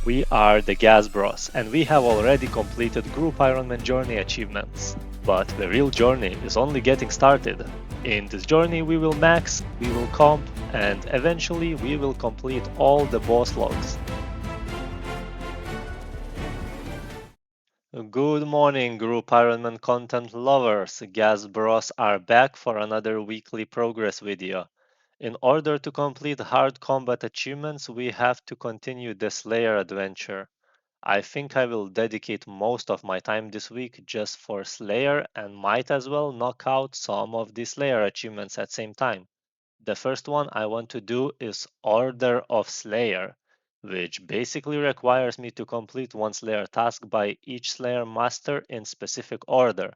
We are the Gas Bros, and we have already completed Group Ironman Journey achievements. But the real journey is only getting started. In this journey, we will max, we will comp, and eventually we will complete all the boss logs. Good morning, Group Ironman content lovers. Gas Bros are back for another weekly progress video. In order to complete hard combat achievements, we have to continue the Slayer adventure. I think I will dedicate most of my time this week just for Slayer and might as well knock out some of the Slayer achievements at the same time. The first one I want to do is Order of Slayer, which basically requires me to complete one Slayer task by each Slayer master in specific order.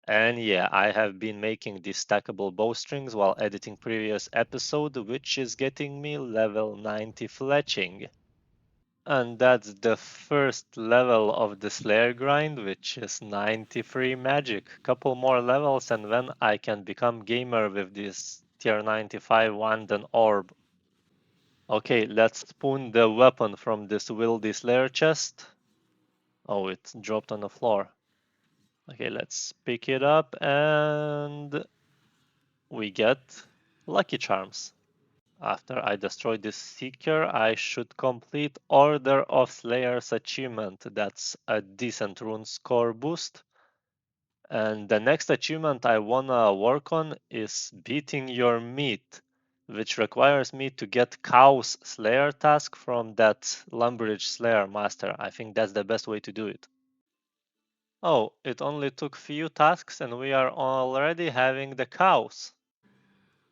And yeah, I have been making these stackable bowstrings while editing previous episode, which is getting me level 90 fletching. And that's the first level of the Slayer grind, which is 93 magic. Couple more levels and then I can become gamer with this tier 95 wand and orb. Okay, let's spoon the weapon from this Wildy Slayer chest. Oh, it dropped on the floor. Okay, let's pick it up and we get Lucky Charms. After I destroy this Seeker, I should complete Order of Slayer's achievement. That's a decent rune score boost. And the next achievement I wanna work on is Beating Your Meat, which requires me to get Cow's Slayer task from that Lumbridge Slayer master. I think that's the best way to do it. Oh, it only took few tasks and we are already having the cows.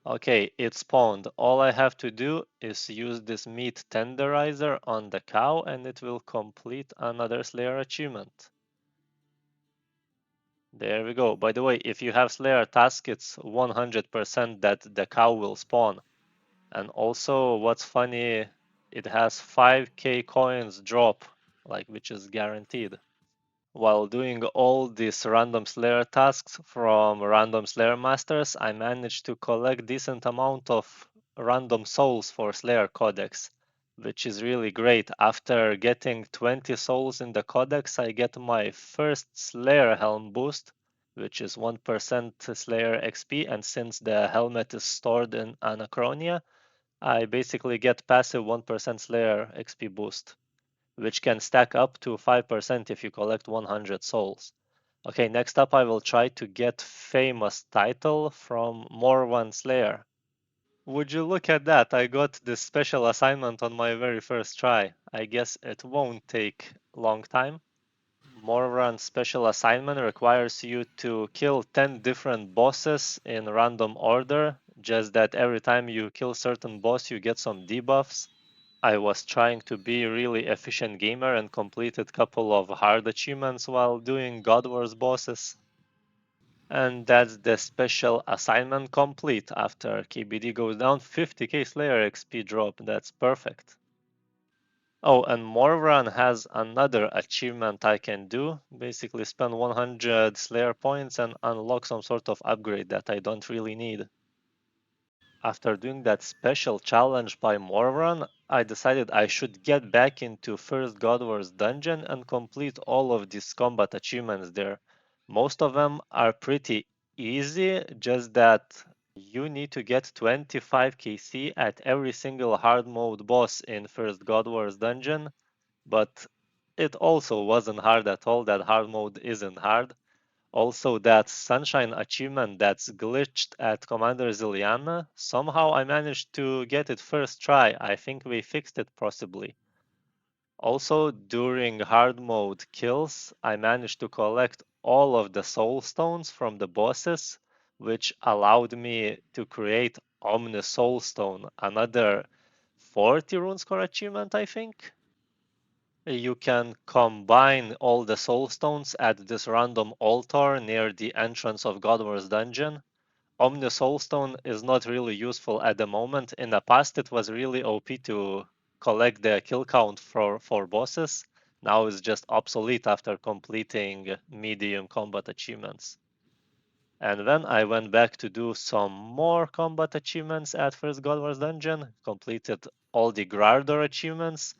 Okay, it spawned. All I have to do is use this meat tenderizer on the cow and it will complete another Slayer achievement. There we go. By the way, if you have Slayer task, it's 100% that the cow will spawn. And also, what's funny, it has 5k coins drop, like which is guaranteed. While doing all these random Slayer tasks from random Slayer masters, I managed to collect decent amount of random souls for Slayer Codex, which is really great. After getting 20 souls in the Codex, I get my first Slayer Helm boost, which is 1% Slayer XP, and since the helmet is stored in Anachronia, I basically get passive 1% Slayer XP boost, which can stack up to 5% if you collect 100 souls. Okay, next up I will try to get famous title from Morwan Slayer. Would you look at that? I got this special assignment on my very first try. I guess it won't take long time. Morwan's special assignment requires you to kill 10 different bosses in random order, just that every time you kill certain boss you get some debuffs. I was trying to be a really efficient gamer and completed couple of hard achievements while doing God Wars bosses. And that's the special assignment complete. After KBD goes down, 50k Slayer XP drop. That's perfect. Oh, and Morvran has another achievement I can do. Basically spend 100 Slayer points and unlock some sort of upgrade that I don't really need. After doing that special challenge by Morvran, I decided I should get back into First God Wars dungeon and complete all of these combat achievements there. Most of them are pretty easy, just that you need to get 25 KC at every single hard mode boss in First God Wars dungeon, but it also wasn't hard at all. That hard mode isn't hard. Also, that Sunshine achievement that's glitched at Commander Ziliana, somehow I managed to get it first try. I think we fixed it possibly. Also, during hard mode kills, I managed to collect all of the soul stones from the bosses, which allowed me to create Omni Soul Stone, another 40 rune score achievement, I think. You can combine all the soul stones at this random altar near the entrance of Godwar's dungeon. Omni Soulstone is not really useful at the moment. In the past, it was really OP to collect the kill count for bosses. Now it's just obsolete after completing medium combat achievements. And then I went back to do some more combat achievements at First Godwar's dungeon, completed all the Grardor achievements.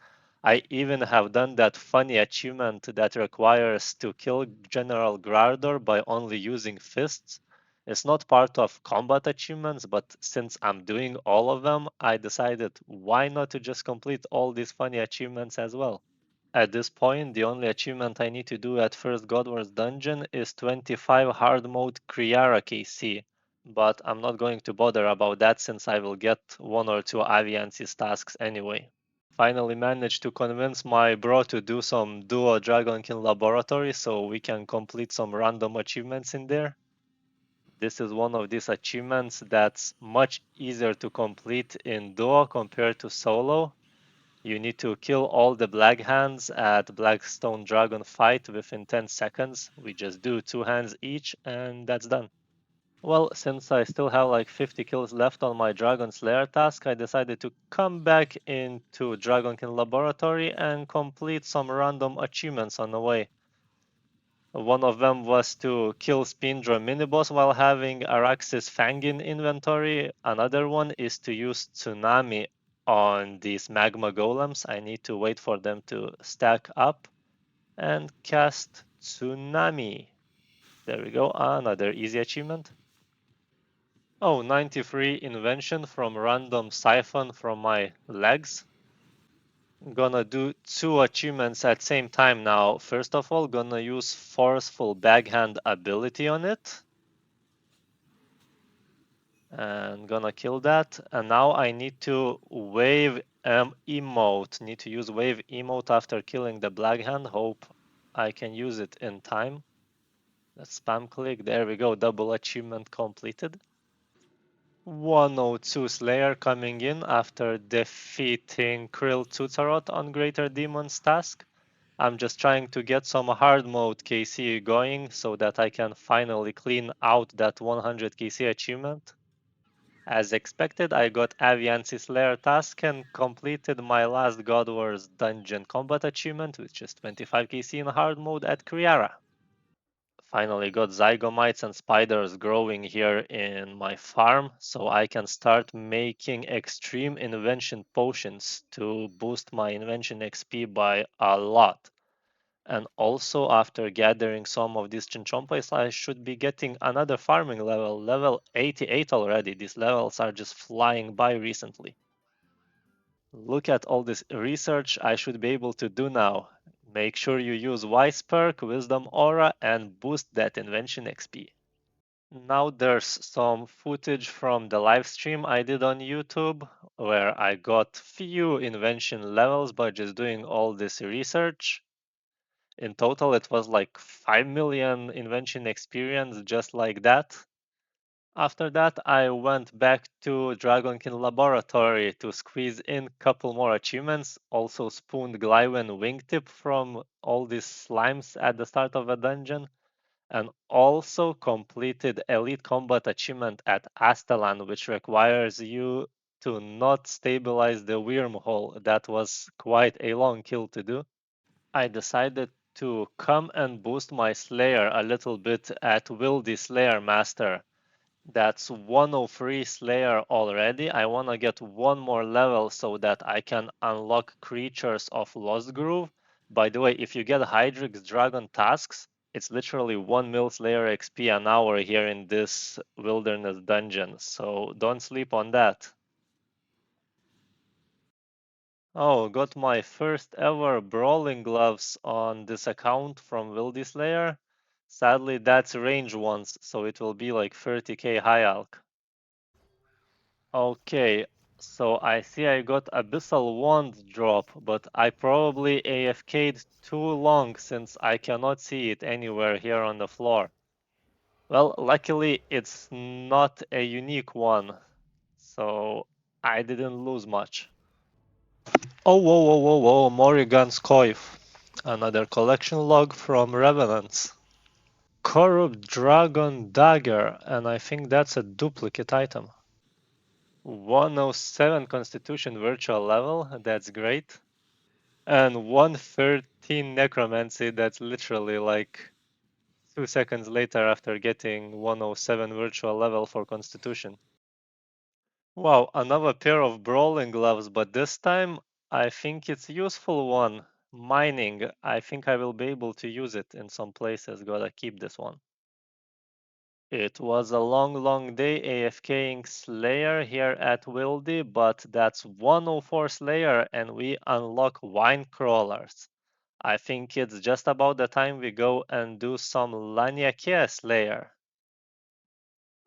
I even have done that funny achievement that requires to kill General Grardor by only using fists. It's not part of combat achievements, but since I'm doing all of them, I decided why not to just complete all these funny achievements as well. At this point, the only achievement I need to do at first God Wars dungeon is 25 hard mode Kriara KC, but I'm not going to bother about that since I will get one or two Aviansis tasks anyway. Finally managed to convince my bro to do some duo Dragonkin laboratory so we can complete some random achievements in there. This is one of these achievements that's much easier to complete in duo compared to solo. You need to kill all the black hands at Blackstone Dragon fight within 10 seconds. We just do 2 hands each and that's done. Well, since I still have like 50 kills left on my Dragon Slayer task, I decided to come back into Dragonkin Laboratory and complete some random achievements on the way. One of them was to kill Spindra Miniboss while having Araxis Fang in inventory. Another one is to use Tsunami on these Magma Golems. I need to wait for them to stack up and cast Tsunami. There we go, another easy achievement. Oh, 93 invention from random siphon from my legs. Gonna do 2 achievements at same time now. First of all, gonna use forceful backhand ability on it. And gonna kill that. And now I need to wave emote. Need to use wave emote after killing the black hand. Hope I can use it in time. Let's spam click. There we go. Double achievement completed. 102 Slayer coming in after defeating Krill Tutarot on Greater Demon's task. I'm just trying to get some hard mode KC going so that I can finally clean out that 100 KC achievement. As expected, I got Aviansis Lair task and completed my last God Wars dungeon combat achievement, which is 25 KC in hard mode at Kriara. Finally got zygomites and spiders growing here in my farm, so I can start making extreme invention potions to boost my invention XP by a lot. And also after gathering some of these chinchompas, I should be getting another farming level, level 88 already. These levels are just flying by recently. Look at all this research I should be able to do now. Make sure you use Wise Perk, Wisdom Aura, and boost that invention XP. Now there's some footage from the live stream I did on YouTube where I got few invention levels by just doing all this research. In total, it was like 5 million invention experience just like that. After that, I went back to Dragonkin Laboratory to squeeze in a couple more achievements. Also spooned Glywen Wingtip from all these slimes at the start of a dungeon. And also completed Elite Combat achievement at Astalan, which requires you to not stabilize the wormhole. That was quite a long kill to do. I decided to come and boost my Slayer a little bit at Wildy Slayer Master. That's 103 Slayer already. I want to get one more level so that I can unlock creatures of Lost Groove. By the way, if you get Hydrix Dragon tasks, it's literally 1 mil Slayer XP an hour here in this wilderness dungeon, so don't sleep on that. Oh, got my first ever brawling gloves on this account from Wildy Slayer. Sadly, that's range ones, so it will be like 30k high alch. Okay, so I see I got Abyssal Wand drop, but I probably AFK'd too long since I cannot see it anywhere here on the floor. Well, luckily it's not a unique one, so I didn't lose much. Oh, whoa, whoa, whoa, whoa, Morrigan's Coif. Another collection log from Revenants. Corrupt Dragon Dagger, and I think that's a duplicate item. 107 Constitution virtual level, that's great. And 113 Necromancy, that's literally like 2 seconds later after getting 107 virtual level for Constitution. Wow, another pair of Brawling gloves, but this time I think it's useful one. Mining, I think I will be able to use it in some places. Gotta keep this one. It was a long day AFKing Slayer here at Wildy, but that's 104 Slayer and we unlock Wine Crawlers. I think it's just about the time we go and do some Laniakea Slayer.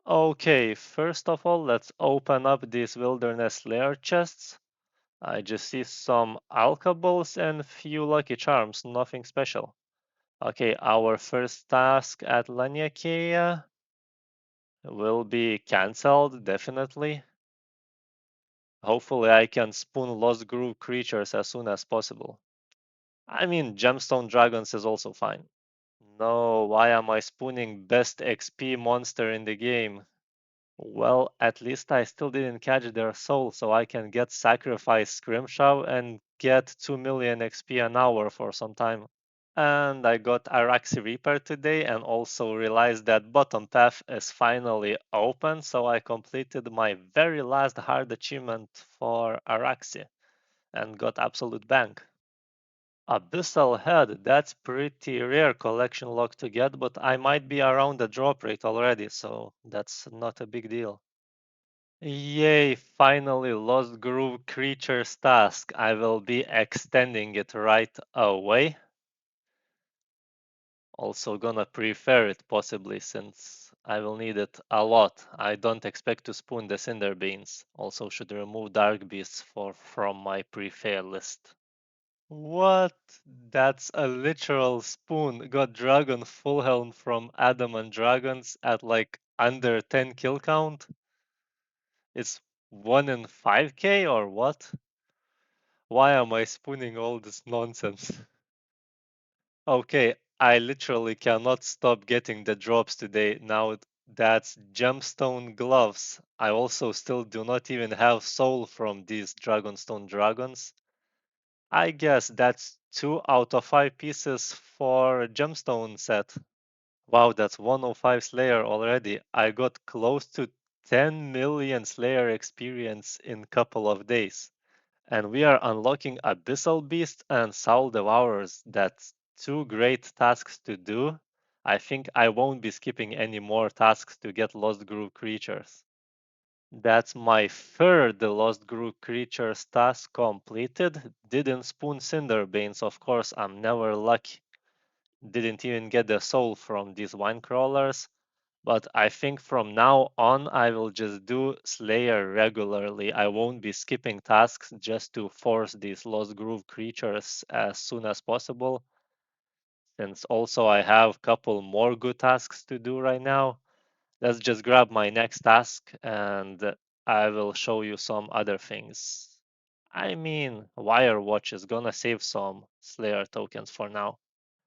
Okay, first of all, let's open up these Wilderness Slayer chests. I just see some alkables and few lucky charms, nothing special. Okay, our first task at Laniakea will be cancelled, definitely. Hopefully I can spoon Lost Groove creatures as soon as possible. I mean, Gemstone Dragons is also fine. No, why am I spooning best XP monster in the game? Well, at least I still didn't catch their soul, so I can get Sacrifice Scrimshaw and get 2 million XP an hour for some time. And I got Araxi Reaper today and also realized that bottom path is finally open, so I completed my very last hard achievement for Araxi and got Absolute Bank. Abyssal Head, that's pretty rare collection log to get, but I might be around the drop rate already, so that's not a big deal. Yay, finally Lost Groove Creatures task. I will be extending it right away. Also gonna prefer it possibly since I will need it a lot. I don't expect to spoon the Cinder Beans. Also should remove Dark Beasts from my prefer list. What? That's a literal spoon. Got Dragon Full Helm from Adam and Dragons at like under 10 kill count? It's 1 in 5k or what? Why am I spooning all this nonsense? Okay, I literally cannot stop getting the drops today. Now that's gemstone gloves. I also still do not even have soul from these Dragonstone dragons. I guess that's 2 out of 5 pieces for gemstone set. Wow, that's 105 Slayer already. I got close to 10 million Slayer experience in couple of days. And we are unlocking Abyssal Beast and Soul Devourers. That's 2 great tasks to do. I think I won't be skipping any more tasks to get Lost Groove creatures. That's my third Lost Groove creatures task completed. Didn't spoon Cinderbanes, of course, I'm never lucky. Didn't even get the soul from these wine crawlers. But I think from now on, I will just do Slayer regularly. I won't be skipping tasks just to force these Lost Groove creatures as soon as possible. Since also I have a couple more good tasks to do right now. Let's just grab my next task and I will show you some other things. I mean, Wirewatch is gonna save some Slayer tokens for now.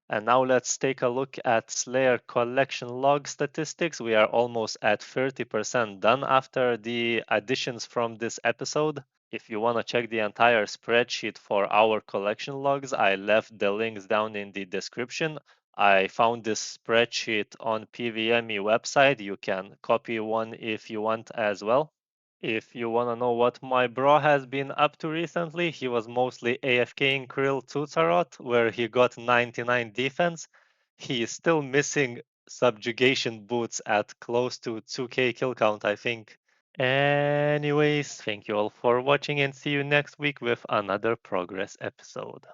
And now let's take a look at Slayer collection log statistics. We are almost at 30% done after the additions from this episode. If you want to check the entire spreadsheet for our collection logs, I left the links down in the description. I found this spreadsheet on PVME website. You can copy one if you want as well. If you want to know what my bro has been up to recently, he was mostly AFKing Krill Tutsarot, where he got 99 defense. He is still missing subjugation boots at close to 2k kill count, I think. Anyways, thank you all for watching and see you next week with another progress episode.